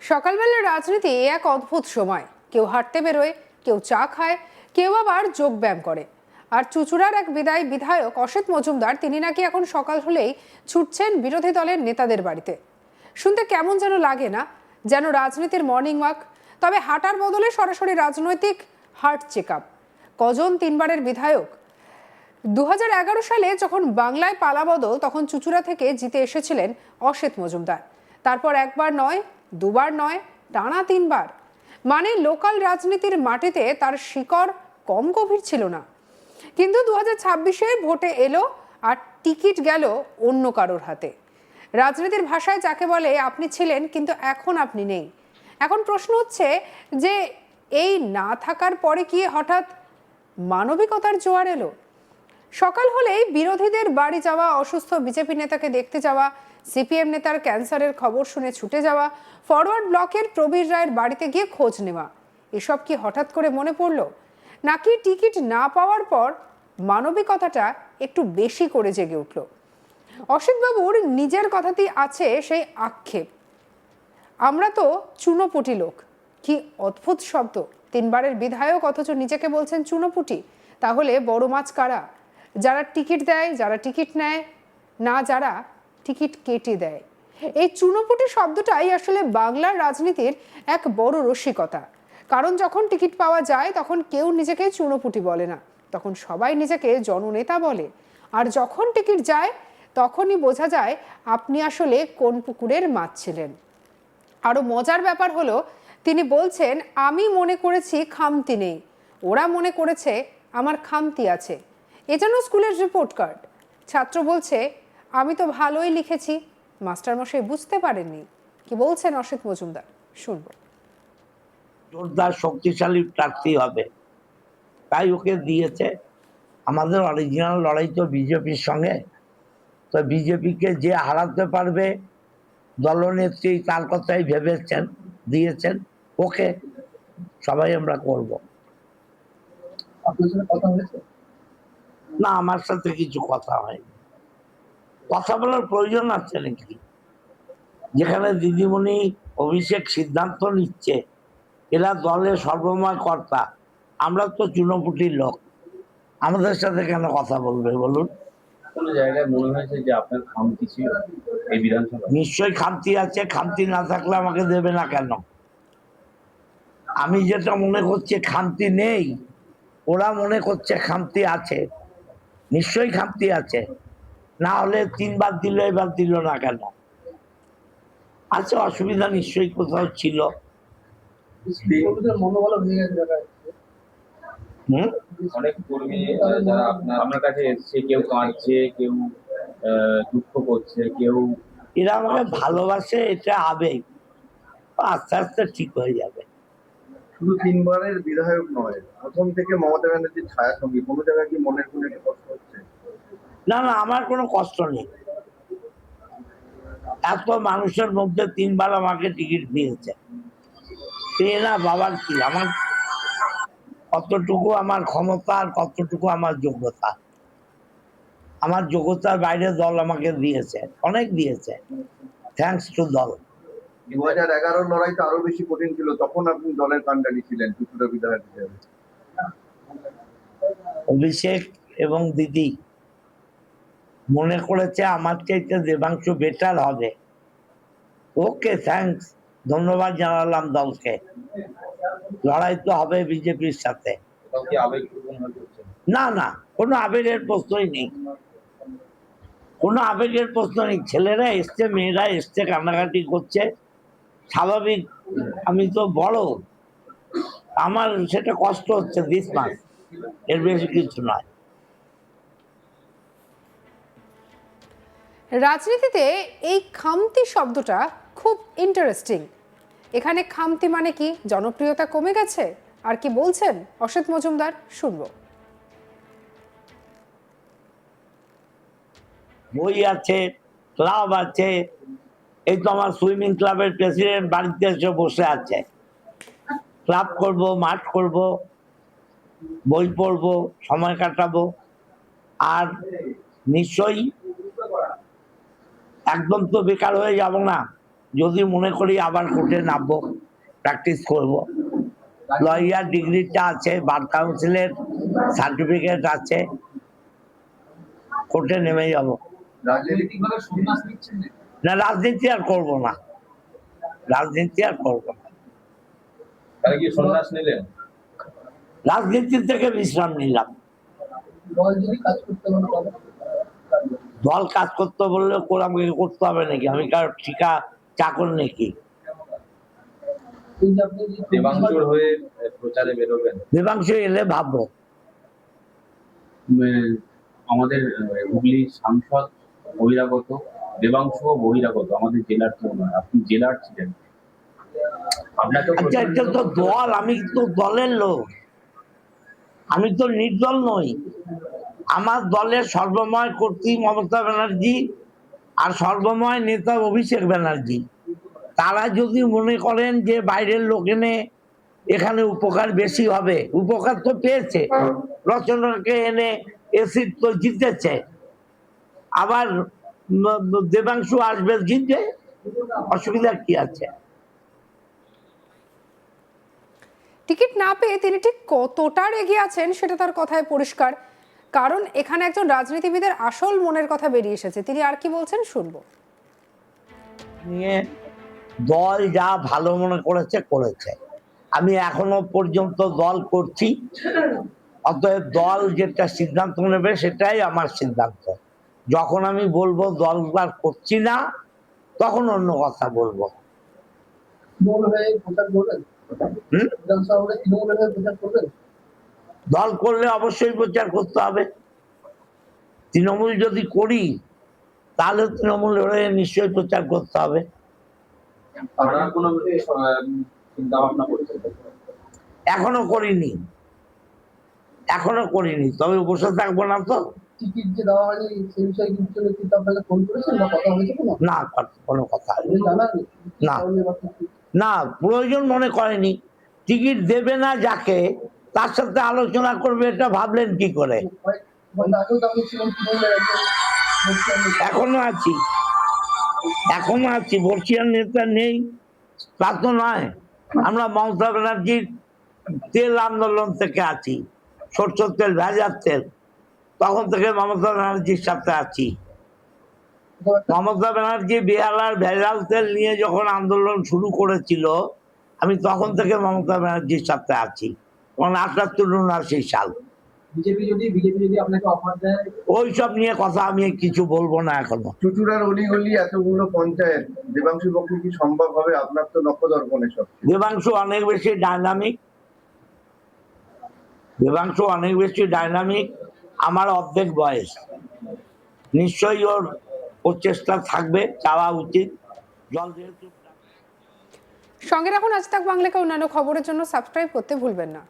সকালবেলা রাজনীতি এক অদ্ভুত সময়। কেউ হাঁটতে বেরোয়, কেউ চা খায়, কেউ আবার যোগ ব্যায়াম করে। আর চুঁচুড়ার এক বিদায়ী বিধায়ক অসিত মজুমদার, তিনি নাকি এখন সকাল হলেই ছুটছেন বিরোধী দলের নেতাদের বাড়িতে। শুনতে কেমন যেন লাগে না, যেন রাজনীতির মর্নিং ওয়াক। তবে হাঁটার বদলে সরাসরি রাজনৈতিক হার্ট চেক আপ। কজন তিনবারের বিধায়ক। 2011 সালে যখন বাংলায় পালাবদল, তখন চুঁচুড়া থেকে জিতে এসেছিলেন অসিত মজুমদার। তারপর একবার নয়, দুবার নয়, টানা তিনবার। মানে লোকাল রাজনীতির মাটিতে তার শিকড় কম গভীর ছিল না। কিন্তু 2026-এ ভোটে এলো আর টিকিট গেল অন্য কারোর হাতে। রাজনীতির ভাষায় যাকে বলে আপনি ছিলেন কিন্তু এখন আপনি নেই। এখন প্রশ্ন হচ্ছে যে এই না থাকার পরে কি হঠাৎ মানবিকতার জোয়ার এলো? সকাল হলেই বিরোধীদের বাড়ি যাওয়া, অসুস্থ বিজেপি নেতাকে দেখতে যাওয়া, সিপিএম নেতার ক্যান্সারের খবর শুনে ছুটে যাওয়া, ফরওয়ার্ড ব্লকের প্রবীর রায়ের বাড়িতে গিয়ে খোঁজ নেওয়া, এসব কি হঠাৎ করে মনে পড়লো? নাকি টিকিট না পাওয়ার পর মানবিকতাটা একটু বেশি করে জেগে উঠল? অসিতবাবুর নিজের কথাতেই আছে সেই আক্ষেপ, আমরা তো চুনোপুটি লোক। কি অদ্ভুত শব্দ! তিনবারের বিধায়ক অথচ নিজেকে বলছেন চুনোপুটি। তাহলে বড় মাছ কারা? যারা টিকিট দেয়, যারা টিকিট নেয় না, যারা টিকিট কেটে দেয়। এই চুনোপুটি শব্দটাই আসলে বাংলার রাজনীতির এক বড় রসিকতা। কারণ যখন টিকিট পাওয়া যায় তখন কেউ নিজেকে চুনোপুটি বলে না, তখন সবাই নিজেকে জননেতা বলে। আর যখন টিকিট যায় তখনই বোঝা যায় আপনি আসলে কোন পুকুরের মাছ ছিলেন। আরো মজার ব্যাপার হলো, তিনি বলছেন আমি মনে করেছি খামতি নেই, ওরা মনে করেছে আমার খামতি আছে। এ যেন স্কুলের রিপোর্ট কার্ড। ছাত্র বলছে আমি তো ভালোই লিখেছি, মাস্টারমশাই বুঝতে পারেননি। কি বলছেন অসিত মজুমদার, শুনবো। জোরদার শক্তিশালী প্রার্থী হবে, তাই ওকে দিয়েছে। আমাদের অরিজিনাল লড়াই তো বিজেপির সঙ্গে, তো বিজেপিকে যে হারাতে পারবে দলনেত্রী তার কথাই ভেবেছেন, দিয়েছেন ওকে। সবাই আমরা করব। কথা হয়েছে না, আমার সাথে কিছু কথা হয়নি। কথা বলার প্রয়োজন আছে নাকি? যেখানে দিদিমণি অভিষেক সিদ্ধান্ত নিচ্ছে, এরা দলের সর্বময় কর্তা, আমরা তো চুনোপুটির লোক, আমাদের সাথে কেন কথা বলবে বলুন? কোন জায়গায় মনে হয়েছে যে আপনার খামতি ছিল এই বিধানসভা? নিশ্চয়ই খামতি আছে, খামতি না থাকলে আমাকে দেবে না কেন? আমি যেটা মনে করছি খামতি নেই, ওরা মনে করছে খামতি আছে। নিশ্চয়ই খামতি আছে, না হলে তিনবার দিল, এবার দিল না কেন? আছে, অসুবিধা নিশ্চয়ই কোথাও ছিল। অনেক কর্মী যারা আপনার কাছে এসছে, কেউ কাঁদছে, কেউ দুঃখ করছে, কেউ এরা আমাকে ভালোবাসে, এটা আবেগ, আস্তে আস্তে ঠিক হয়ে যাবে। শুধু তিনবারের বিধায়ক নয়, প্রথম থেকে মমতা ব্যানার্জির ছায়া সঙ্গী, কোনো জায়গায় কি মনের কোনো একটু কষ্ট হচ্ছে? না না, আমার কোনো কষ্ট নেই। এত মানুষের মধ্যে তিনবার আমাকে টিকিট দিয়েছে, না বাবার কি, আমার কতটুকু আমার ক্ষমতা আর কতটুকু আমার যোগ্যতা। আমার যোগ্যতার বাইরে দল আমাকে দিয়েছে, অনেক দিয়েছে, থ্যাঙ্কস টু দল। 2011 লড়াইটা আরো বেশি কঠিন ছিল, তখন আপনি দলের কাণ্ডারি ছিলেন চুঁচুড়া বিধায়ক হিসেবে। অভিষেক এবং দিদি মনে করেছে আমার চাইতে দেবাংশু বেটার হবে। ওকে, থ্যাঙ্কস, ধন্যবাদ জানালাম দলকে। লড়াই তো হবে বিজেপির সাথে। না না, কোনো আবেগের প্রশ্নই নেই, কোনো আবেগের প্রশ্ন নেই। ছেলেরা এসছে, মেয়েরা এসছে, কান্নাকাটি করছে, স্বাভাবিক। আমি তো বড়, আমার সেটা কষ্ট হচ্ছে দিস মাস, এর বেশি কিছু নয়। রাজনীতিতে এই খামতি শব্দটা খুব ইন্টারেস্টিং। এখানে খামতি মানে কি? জনপ্রিয়তা কমে গেছে? আর কি বলছেন অসিত মজুমদার, শুনবো। বই আছে, ক্লাব আছে, এই তো আমার সুইমিং ক্লাবের প্রেসিডেন্ট বাড়িতে এসে বসে আছে। ক্লাব করব, মাঠ করব, বই পড়বো, সময় কাটাবো। আর নিশ্চয়ই একদম তো বেকার হয়ে যাব না, যদি মনে করি আবার কোর্টে নামবো, প্র্যাকটিস করব। লয়ার ডিগ্রিটা আছে, বার কাউন্সিলের সার্টিফিকেট আছে, কোর্টে নেমে যাব। রাজনৈতিকভাবে সন্ন্যাস নিচ্ছেন না? না, রাজনীতি আর করব না, রাজনীতি আর করব না। তাহলে কি সন্ন্যাস নিলেন? রাজনীতি থেকে বিশ্রাম নিলাম। দল যদি কাজ করতে মনে করে, দল কাজ করতে বললে আমাকে করতে হবে নাকি? আমি কার ঠিকা চাকর নাকি? এই যে আপনি যে দেবাংশুর হয়ে প্রচারে বেরোবেন, দেবাংশু এলে ভাববো। আমাদের হুগলির সাংসদ বহিরাগত, দেবাংশুও বহিরাগত, আমাদের জেলার কেউ নয়, আপনি জেলার ছিলেন, আপনাকে আচ্ছা, এটা তো দল, আমি তো দলের লোক, আমি তো নির্দল নই। আমার দলের সর্বময় কর্ত্রী মমতা ব্যানার্জি আর সর্বময় নেতা অভিষেক ব্যানার্জি। তারা যদি মনে করেন যে বাইরের লোক এনে এখানে উপকার বেশি হবে, উপকার তো পেয়েছে, রচনাকে এনে এসিড তো জিতেছে, আবার দেবাংশু আসবে জিতবে, অসুবিধা কি আছে? টিকিট না পেয়ে তিনি ঠিক কতটা রেগে আছেন সেটা তার কথায় পরিষ্কার। কারণ এখানে একজন রাজনীতিবিদের আসল মনের কথা বেরিয়ে এসেছে। তিনি আর কি বলছেন শুনবো। নিয়ে দল যা ভালো মনে করেছে করেছে, আমি এখনো পর্যন্ত দল করছি, অতএব দল যেটা সিদ্ধান্ত নেবে সেটাই আমার সিদ্ধান্ত। যখন আমি বলবো দল আর করছি না, তখন অন্য কথা বলবো। তৃণমূল হয়ে প্রচার করবেন? বিধানসভা হলে তৃণমূল হয়ে প্রচার করবেন? দল করলে অবশ্যই প্রচার করতে হবে। তৃণমূল যদি করি তাহলে তৃণমূল হয়ে নিশ্চয়ই প্রচার করতে হবে। আপনার কোনো চিন্তা ভাবনা করছেন? এখনো করিনি, এখনো করিনি, তবে বসে থাকবো না তো। টিকিট যে দেওয়া হয়নি সেই বিষয়ে কিছু নেতৃত্ব আপনাকে ফোন করেছেন বা কথা হয়েছে কোনো? না, কোনো কথা আপনি জানাননি? না। না, প্রয়োজন মনে করেনি। টিকিট দেবে না যাকে, তার সাথে আলোচনা করবে, এটা ভাবলেন কি করে? আগেও তো আপনি ছিলেন তৃণমূলের একজন বর্ষিয়ান নেতা। এখনো আছি, এখনো আছি, বর্ষিয়ান নেতা নেই তা তো নয়। আমরা মমতা ব্যানার্জির তেল আন্দোলন থেকে আছি, সরষের তেল, ভেজার তেল, তখন থেকে মমতা ব্যানার্জির সাথে আছি। মমতা ব্যানার্জি বেহালার ভেজাল তেল নিয়ে যখন আন্দোলন শুরু করেছিল, আমি তখন থেকে মমতা ব্যানার্জির সাথে আছি, 78-79 সাল। বিজেপি যদি আপনাকে অফার দেয়, ওইসব নিয়ে কথা আমি কিছু বলবো না এখনো। চুচুড়ার অলিগলি এতগুলো পঞ্চায়েত, দেবাংশুর পক্ষে কি সম্ভব হবে? আপনার তো নখদর্পণে সব। দেবাংশু অনেক বেশি ডাইনামিক, দেবাংশু অনেক বেশি ডাইনামিক, আমার অর্ধেক বয়স, নিশ্চয়ই ওর প্রচেষ্টা থাকবে, চাওয়া উচিত। জল যেহেতু সঙ্গে রাখুন আজ তাক বাংলাকে অন্যান্য খবরের জন্য সাবস্ক্রাইব করতে ভুলবেন না।